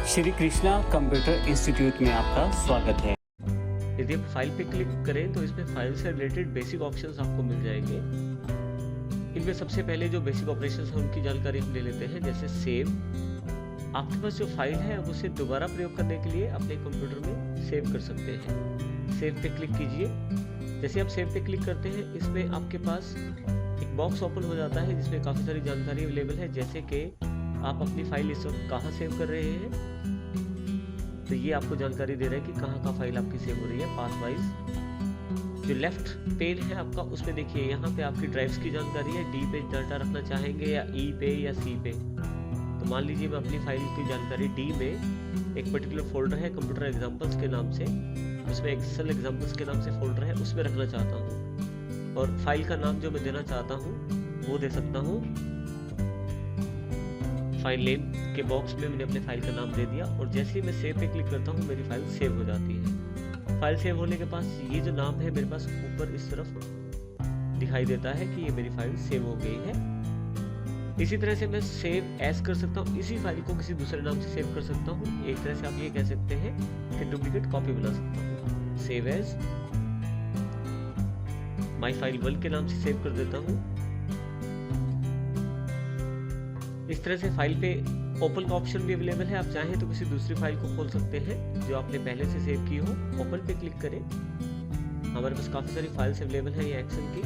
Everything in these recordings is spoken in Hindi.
श्री कृष्णा कंप्यूटर इंस्टीट्यूट में आपका स्वागत है। यदि आप फाइल पे क्लिक करें तो इसमें फाइल से रिलेटेड बेसिक ऑप्शंस आपको मिल जाएंगे। इनमें सबसे पहले जो बेसिक ऑपरेशंस हैं उनकी जानकारी हम ले लेते हैं, जैसे सेव। आपके पास जो फाइल है अब उसे दोबारा प्रयोग करने के लिए अपने कंप्यूटर में सेव कर सकते हैं। सेव पे क्लिक कीजिए। जैसे आप सेव पे क्लिक करते हैं इसमें आपके पास एक बॉक्स ओपन हो जाता है जिसमें काफ़ी सारी जानकारी अवेलेबल है, जैसे कि आप अपनी फाइल इस वक्त कहाँ सेव कर रहे हैं। तो ये आपको जानकारी दे रहा है कि कहाँ फाइल आपकी सेव हो रही है पाथ वाइज। जो लेफ्ट पेन है आपका उसमें देखिए यहाँ पे आपकी ड्राइव्स की जानकारी है। डी पे डाटा रखना चाहेंगे या ई पे या सी पे। तो मान लीजिए मैं अपनी फाइल की जानकारी डी में एक पर्टिकुलर फोल्डर है कंप्यूटर एग्जाम्पल्स के नाम से, उसमें एक्सेल एग्जाम्पल्स के नाम से फोल्डर है, उसमें रखना चाहता हूँ। और फाइल का नाम जो मैं देना चाहता हूँ वो दे सकता हूँ। फाइल नेम के बॉक्स में मैंने अपने फाइल का नाम दे दिया और जैसे ही मैं सेव पे क्लिक करता हूँ मेरी फाइल सेव हो जाती है। फाइल सेव होने के पास ये जो नाम है मेरे पास ऊपर इस तरफ दिखाई देता है कि ये मेरी फाइल सेव हो गई है। इसी तरह से मैं सेव एज कर सकता हूँ, इसी फाइल को किसी दूसरे नाम से सेव कर सकता हूँ। एक तरह से आप ये कह सकते हैं कि डुप्लीकेट कॉपी बना सकता हूँ। सेव एज माई फाइल 1 के नाम से सेव कर देता हूँ। इस तरह से फाइल पे ओपन का ऑप्शन भी अवेलेबल है। आप चाहें तो किसी दूसरी फाइल को खोल सकते हैं जो आपने पहले से सेव की हो। ओपन पे क्लिक करें। हमारे पास काफ़ी सारी फाइल्स अवेलेबल है ये एक्सेल की।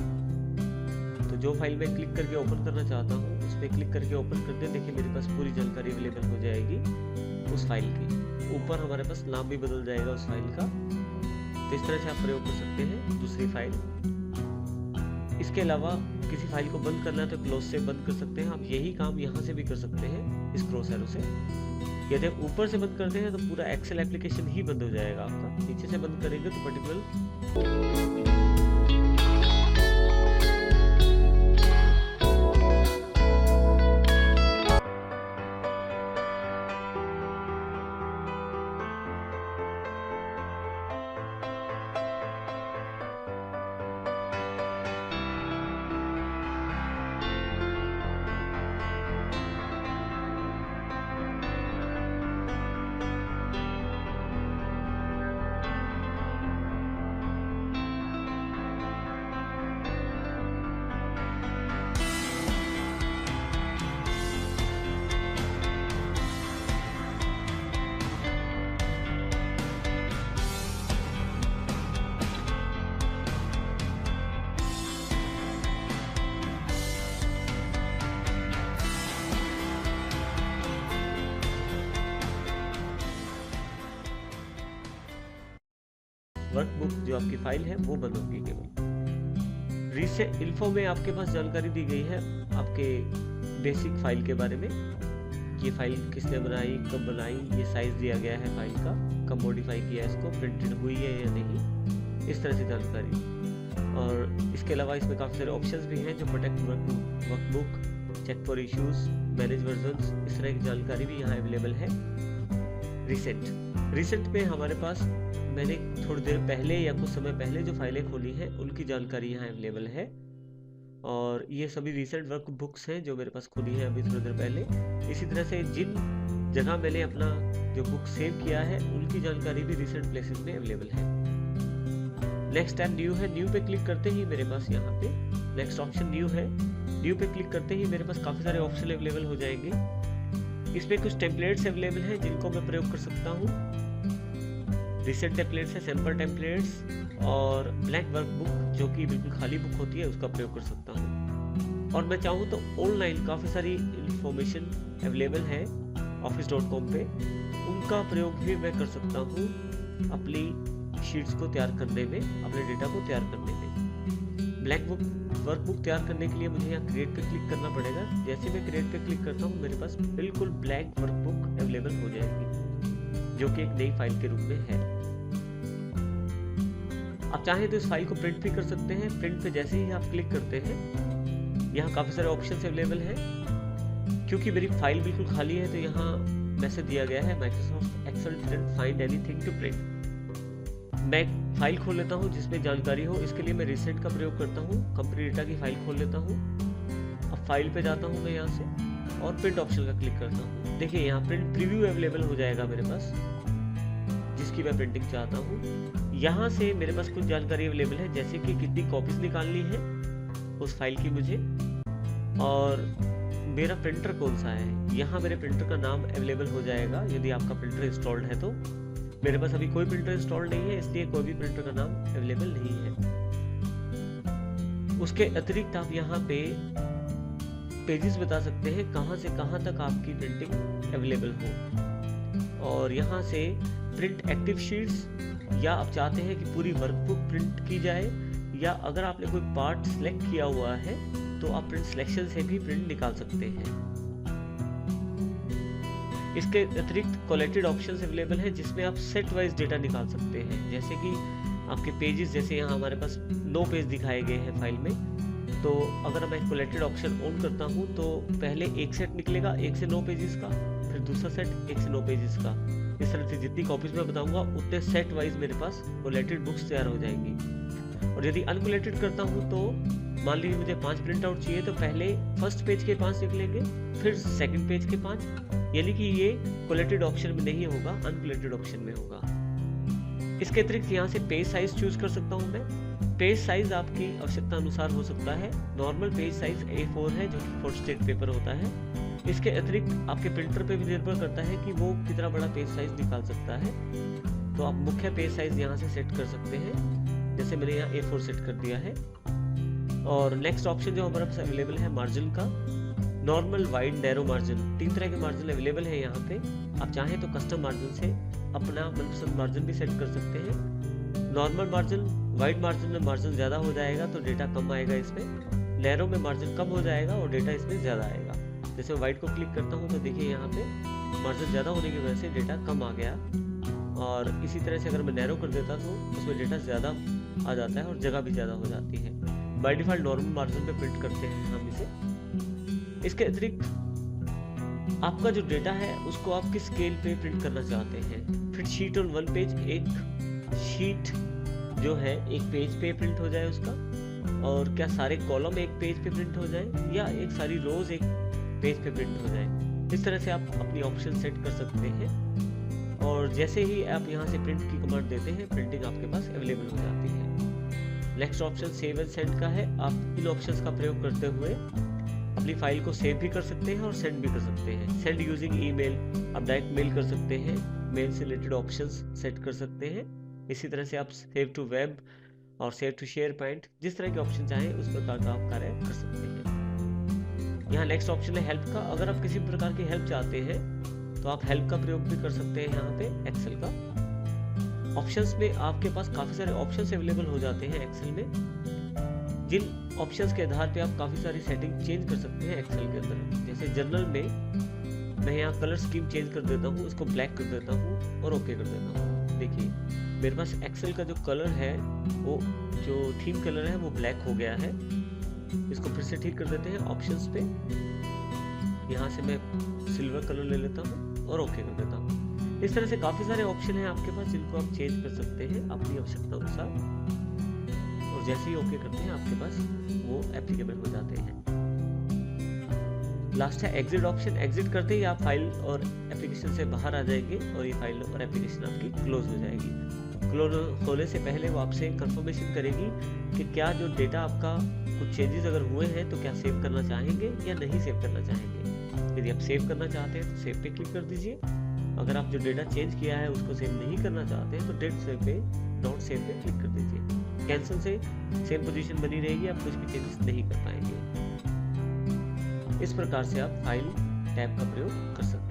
तो जो फाइल मैं क्लिक करके ओपन करना चाहता हूँ उस पर क्लिक करके ओपन कर दें। देखिए मेरे पास पूरी जानकारी अवेलेबल हो जाएगी उस फाइल की। ऊपर हमारे पास नाम भी बदल जाएगा उस फाइल का। तो इस तरह से आप प्रयोग कर सकते हैं दूसरी फाइल। इसके अलावा किसी फाइल को बंद करना है तो क्लोज से बंद कर सकते हैं। आप यही काम यहाँ से भी कर सकते हैं इस क्रॉस एरो से। यदि आप ऊपर से बंद करते हैं तो पूरा एक्सेल एप्लीकेशन ही बंद हो जाएगा आपका। नीचे से बंद करेंगे तो पर्टिकुलर वर्कबुक जो आपकी फाइल है वो बंद होगी केवल। रीसेट इन्फो में आपके पास जानकारी दी गई है आपके बेसिक फाइल के बारे में। ये फाइल किसने बनाई, कब बनाई, ये साइज दिया गया है फाइल का, कब मॉडिफाई किया इसको, प्रिंटेड हुई है या नहीं, इस तरह से जानकारी। और इसके अलावा इसमें काफ़ी सारे ऑप्शंस भी हैं जो protect workbook, check for issues, manage versions, इस तरह की जानकारी भी यहाँ अवेलेबल है। रिसेंट में हमारे पास मैंने थोड़ी देर पहले या कुछ समय पहले जो फाइलें खोली हैं उनकी जानकारी यहाँ अवेलेबल है। और ये सभी रिसेंट वर्क बुक्स हैं जो मेरे पास खुली है अभी थोड़ी देर पहले। इसी तरह से जिन जगह मैंने अपना जो बुक सेव किया है उनकी जानकारी भी रिसेंट प्लेसेस में अवेलेबल है। नेक्स्ट टैब न्यू है। न्यू पे क्लिक करते ही मेरे पास यहाँ पे नेक्स्ट ऑप्शन न्यू है। न्यू पे क्लिक करते ही मेरे पास काफ़ी सारे ऑप्शन अवेलेबल हो जाएंगे। इसमें कुछ टेम्पलेट्स अवेलेबल हैं जिनको मैं प्रयोग कर सकता हूँ। रिसेंट टेम्पलेट्स है, सैंपल टेम्पलेट्स और ब्लैंक वर्कबुक जो कि बिल्कुल खाली बुक होती है उसका प्रयोग कर सकता हूँ। और मैं चाहूँ तो ऑनलाइन काफ़ी सारी इंफॉर्मेशन अवेलेबल है office.com पे, उनका प्रयोग भी मैं कर सकता हूँ अपनी शीट्स को तैयार करने में, अपने डेटा को तैयार करने में। ब्लैंक वर्कबुक तैयार करने के लिए मुझे यहाँ क्रिएट पे क्लिक करना पड़ेगा। जैसे मैं क्रिएट पे क्लिक करता हूँ मेरे पास बिल्कुल ब्लैंक वर्कबुक अवेलेबल हो जाएगी जो कि एक नई फाइल के रूप में है। आप चाहें तो इस फाइल को प्रिंट भी कर सकते हैं। प्रिंट पे जैसे ही आप क्लिक करते हैं यहाँ काफ़ी सारे ऑप्शंस अवेलेबल हैं। क्योंकि मेरी फाइल बिल्कुल खाली है तो यहाँ मैसेज दिया गया है Microsoft Excel didn't find anything to print. मैं फाइल खोल लेता हूँ जिसमें जानकारी हो। इसके लिए मैं रिसेंट का प्रयोग करता हूँ। कंपनी डेटा की फाइल खोल लेता हूँ। अब फाइल पे जाता हूँ मैं यहाँ से। और प्रिंट ऑप्शन का क्लिक करता हूँ। देखिए यहाँ प्रिंट प्रीव्यू अवेलेबल हो जाएगा मेरे पास, जिसकी मैं प्रिंटिंग चाहता हूँ। यहाँ से मेरे पास कुछ जानकारी अवेलेबल है, जैसे कि कितनी कॉपीज निकालनी है उस फाइल की मुझे, और मेरा प्रिंटर कौन सा है। यहाँ मेरे प्रिंटर का नाम अवेलेबल हो जाएगा यदि आपका प्रिंटर इंस्टॉल्ड है तो। मेरे पास अभी कोई प्रिंटर इंस्टॉल्ड नहीं है, इसलिए कोई भी प्रिंटर का नाम अवेलेबल नहीं है। उसके अतिरिक्त आप यहाँ पे पेजेस बता सकते हैं कहाँ से कहाँ तक आपकी प्रिंटिंग अवेलेबल हो, और यहाँ से प्रिंट एक्टिव शीट्स, या आप चाहते हैं कि पूरी वर्कबुक प्रिंट की जाए, या अगर आपने कोई पार्ट सिलेक्ट किया हुआ है तो आप प्रिंट सिलेक्शन से भी प्रिंट निकाल सकते हैं। इसके अतिरिक्त कोलेटेड ऑप्शंस अवेलेबल हैं, जिसमें आप सेट वाइज डेटा निकाल सकते हैं, जैसे कि आपके पेजेस, जैसे यहाँ हमारे पास 9 पेज दिखाए गए हैं फाइल में। तो अगर मैं कोलेटेड ऑप्शन ऑन करता हूँ तो पहले एक सेट निकलेगा 1 से 9 पेजेस का, फिर दूसरा सेट 1 से 9 पेजेस का। इस तरह से जितनी कॉपीज मैं बताऊंगा उतने सेट वाइज मेरे पास कोलेटेड बुक्स तैयार हो जाएंगी। और यदि अनकोलेटेड करता हूँ तो मान लीजिए मुझे 5 प्रिंट आउट चाहिए, तो पहले फर्स्ट पेज के 5 निकलेंगे, फिर सेकंड पेज के 5, यानी कि ये कोलेटेड ऑप्शन में नहीं होगा, अनकोलेटेड ऑप्शन में होगा। इसके अतिरिक्त यहाँ से पेज साइज चूज कर सकता हूँ मैं। पेज साइज आपकी आवश्यकता अनुसार हो सकता है। नॉर्मल पेज साइज A4 है, जो कि 4 स्टेट पेपर होता है। इसके अतिरिक्त आपके प्रिंटर पे भी निर्भर करता है कि वो कितना बड़ा पेज साइज निकाल सकता है। तो आप मुख्य पेज साइज यहाँ से सेट कर सकते हैं, जैसे मैंने यहाँ A4 सेट कर दिया है। और नेक्स्ट ऑप्शन जो हमारे पास अवेलेबल है मार्जिन का, नॉर्मल, वाइड, नैरो मार्जिन, 3 तरह के मार्जिन अवेलेबल है यहाँ पे। आप चाहें तो कस्टम मार्जिन से अपना मनपसंद मार्जिन भी सेट कर सकते हैं। नॉर्मल मार्जिन, वाइड मार्जिन में मार्जिन ज़्यादा हो जाएगा तो डेटा कम आएगा इसमें, नैरो में मार्जिन कम हो जाएगा और डेटा इसमें ज़्यादा आएगा। जैसे वाइड को क्लिक करता हूँ तो देखिए यहाँ पे मार्जिन ज़्यादा होने की वजह से डेटा कम आ गया, और इसी तरह से अगर मैं नैरो कर देता तो उसमें डेटा ज़्यादा आ जाता है और जगह भी ज़्यादा हो जाती है। बाय डिफ़ॉल्ट नॉर्मल मार्जिन पे प्रिंट करते हैं हम इसे। इसके अतिरिक्त आपका जो डेटा है उसको आप किस स्केल पे प्रिंट करना चाहते हैं। फिर शीट ऑन 1 पेज, एक शीट जो है एक पेज पे प्रिंट हो जाए उसका, और क्या सारे कॉलम एक पेज पे प्रिंट हो जाए, या एक सारी रोज एक पेज पे प्रिंट हो जाए। इस तरह से आप अपनी ऑप्शन सेट कर सकते हैं, और जैसे ही आप यहाँ से प्रिंट की कमांड देते हैं प्रिंटिंग आपके पास अवेलेबल हो जाती है। Next option save and send का है। आप इन ऑप्शंस का प्रयोग करते हुए अपनी फाइल को सेव भी कर सकते हैं और सेंड भी कर सकते हैं। सेंड यूजिंग ईमेल, आप डायरेक्ट मेल कर सकते हैं, मेल से रिलेटेड ऑप्शंस सेट कर सकते हैं। इसी तरह से आप सेव टू वेब और सेव टू शेयर पॉइंट, जिस तरह के ऑप्शन चाहें उस प्रकार का आप कार्य कर सकते हैं। यहाँ नेक्स्ट ऑप्शन है हेल्प का। अगर आप किसी प्रकार की हेल्प चाहते हैं तो आप हेल्प का प्रयोग भी कर सकते हैं। यहाँ पे एक्सेल का ऑप्शंस में आपके पास काफ़ी सारे ऑप्शंस अवेलेबल हो जाते हैं एक्सेल में, जिन ऑप्शंस के आधार पे आप काफ़ी सारी सेटिंग चेंज कर सकते हैं एक्सेल के अंदर। जैसे जनरल में मैं यहाँ कलर स्कीम चेंज कर देता हूँ, इसको ब्लैक कर देता हूँ और ओके कर देता हूँ। देखिए मेरे पास एक्सेल का जो कलर है, वो जो थीम कलर है वो ब्लैक हो गया है। इसको फिर से ठीक कर देते हैं ऑप्शंस पे। यहाँ से मैं सिल्वर कलर ले लेता हूँ और ओके कर देता हूँ। इस तरह से काफ़ी सारे ऑप्शन हैं आपके पास जिनको आप चेंज कर सकते हैं अपनी आवश्यकता अनुसार, और जैसे ही ओके करते हैं आपके पास वो एप्लीकेबल हो जाते हैं। लास्ट है एग्जिट ऑप्शन। एग्जिट करते ही आप फाइल और एप्लीकेशन से बाहर आ जाएंगे और ये फाइल और एप्लीकेशन आपकी क्लोज हो जाएगी। क्लोज होने से पहले वो आपसे कंफर्मेशन करेगी कि क्या जो डेटा आपका कुछ चेंजेस अगर हुए हैं तो क्या सेव करना चाहेंगे या नहीं सेव करना चाहेंगे। यदि आप सेव करना चाहते हैं तो सेव पे क्लिक कर दीजिए। अगर आप जो डेटा चेंज किया है उसको सेव नहीं करना चाहते हैं तो डेट सेव पे, नॉट सेव पे क्लिक कर दीजिए। कैंसिल से सेम पोजीशन बनी रहेगी, आप कुछ भी चेंजेस नहीं कर पाएंगे। इस प्रकार से आप फाइल टैब का प्रयोग कर सकते हैं।